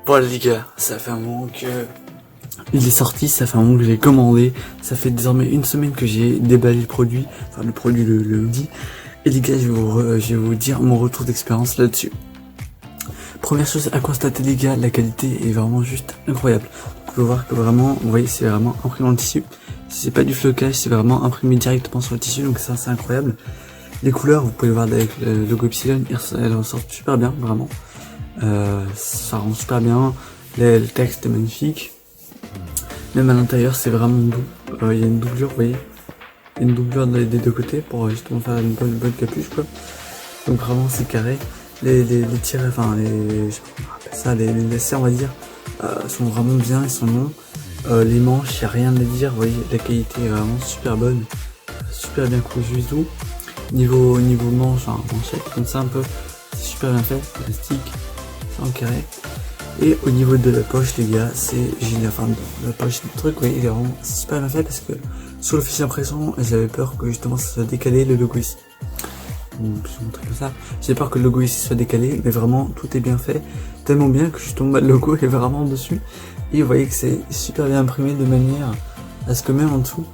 Voilà les gars, ça fait un moment que il est sorti, ça fait un moment que j'ai commandé, ça fait désormais une semaine que j'ai déballé le produit, enfin le produit, le hoodie. Et les gars, je vais vous dire mon retour d'expérience là-dessus. Première chose à constater les gars, la qualité est vraiment juste incroyable. Vous pouvez voir que vraiment, vous voyez, c'est vraiment imprimé en tissu. C'est pas du flocage, c'est vraiment imprimé directement sur le tissu, donc ça c'est incroyable. Les couleurs, vous pouvez voir avec le logo Epsilon, elles ressortent super bien, vraiment. Ça rend super bien, le texte est magnifique. Même à l'intérieur, c'est vraiment doux. Il y a une doublure, vous voyez. Il y a une doublure des deux côtés pour justement faire une bonne capuche, quoi. Donc vraiment, c'est carré. Les tirets, enfin, je sais pas comment on appelle ça, les lacets, on va dire, sont vraiment bien, ils sont longs. Les manches, il n'y a rien à dire, vous voyez, la qualité est vraiment super bonne. Super bien cousu et tout. Niveau manche, enfin, manchette, comme ça un peu, c'est super bien fait, plastique, c'est en carré. Et au niveau de la poche les gars, c'est génial, enfin la poche du truc, oui, il est vraiment super bien fait parce que sur le fichier impression, j'avais peur que justement ça soit décalé le logo ici. Donc je vais vous montrer comme ça, j'ai peur que le logo ici soit décalé, mais vraiment tout est bien fait, tellement bien que justement le logo est vraiment dessus. Et vous voyez que c'est super bien imprimé de manière à ce que même en dessous,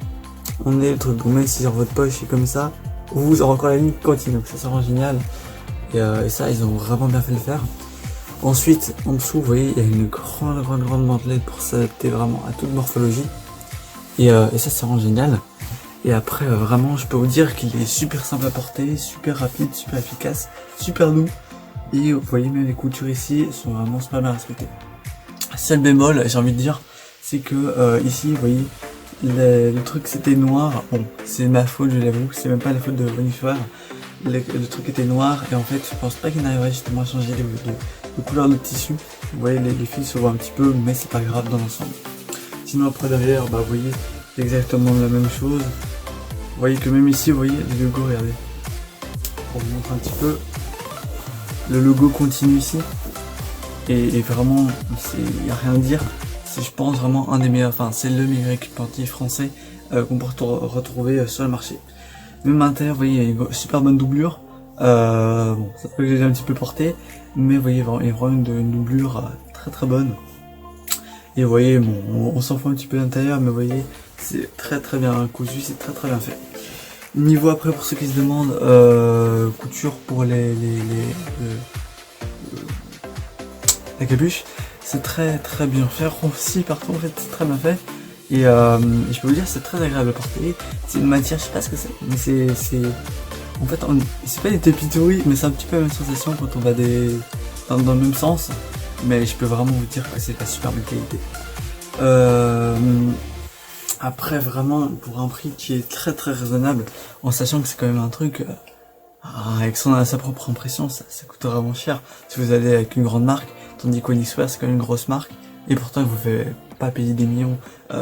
on ait le truc, donc même si genre votre poche est comme ça, vous aurez encore la ligne continue, donc ça c'est vraiment génial. Et ça, ils ont vraiment bien fait le faire. Ensuite, en dessous, vous voyez, il y a une grande mantelette pour s'adapter vraiment à toute morphologie. Et ça, c'est vraiment génial. Et après, vraiment, je peux vous dire qu'il est super simple à porter, super rapide, super efficace, super doux. Et vous voyez, même les coutures ici sont vraiment super bien respectées. Seul bémol, j'ai envie de dire, c'est que ici, vous voyez, le truc c'était noir. Bon, c'est ma faute, je l'avoue, c'est même pas la faute de Bonifard. Le truc était noir et en fait je pense pas qu'il n'arriverait justement à changer de couleur de tissu. Vous voyez les fils se voient un petit peu, mais c'est pas grave dans l'ensemble. Sinon après derrière, bah vous voyez c'est exactement la même chose. Vous voyez que même ici, vous voyez le logo, regardez. Pour vous montrer un petit peu, le logo continue ici. Et vraiment, il n'y a rien à dire. C'est je pense vraiment un des meilleurs, enfin c'est le meilleur équipementier français qu'on peut retrouver sur le marché. Même à l'intérieur, vous voyez, il y a une super bonne doublure. Bon, c'est vrai que j'ai un petit peu porté, mais vous voyez, il y a vraiment une doublure très bonne. Et vous voyez, bon, on s'en fout un petit peu de l'intérieur, mais vous voyez, c'est très bien cousu, c'est très bien fait. Niveau après, pour ceux qui se demandent, couture pour la capuche, c'est très bien fait. Aussi, partout, en fait, c'est très bien fait. Et je peux vous dire, c'est très agréable à porter. C'est une matière, je sais pas ce que c'est, mais c'est en fait, c'est pas des tapis-touris, mais c'est un petit peu la même sensation quand on va dans le même sens. Mais je peux vraiment vous dire que c'est de la super bonne qualité. Après, vraiment, pour un prix qui est très raisonnable, en sachant que c'est quand même un truc avec sa propre impression, ça coûte vraiment cher. Si vous allez avec une grande marque, tandis qu'Onyxwear c'est quand même une grosse marque, et pourtant vous ne faites pas payer des millions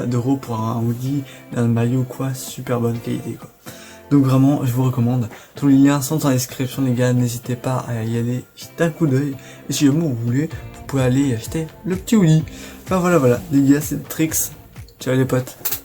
d'euros pour un hoodie, un maillot quoi, super bonne qualité quoi. Donc vraiment, je vous recommande. Tous les liens sont dans la description les gars, n'hésitez pas à y aller, jeter un coup d'œil. Et si vous voulez, vous pouvez aller acheter le petit hoodie. Enfin voilà, les gars, c'est Trix. Ciao les potes.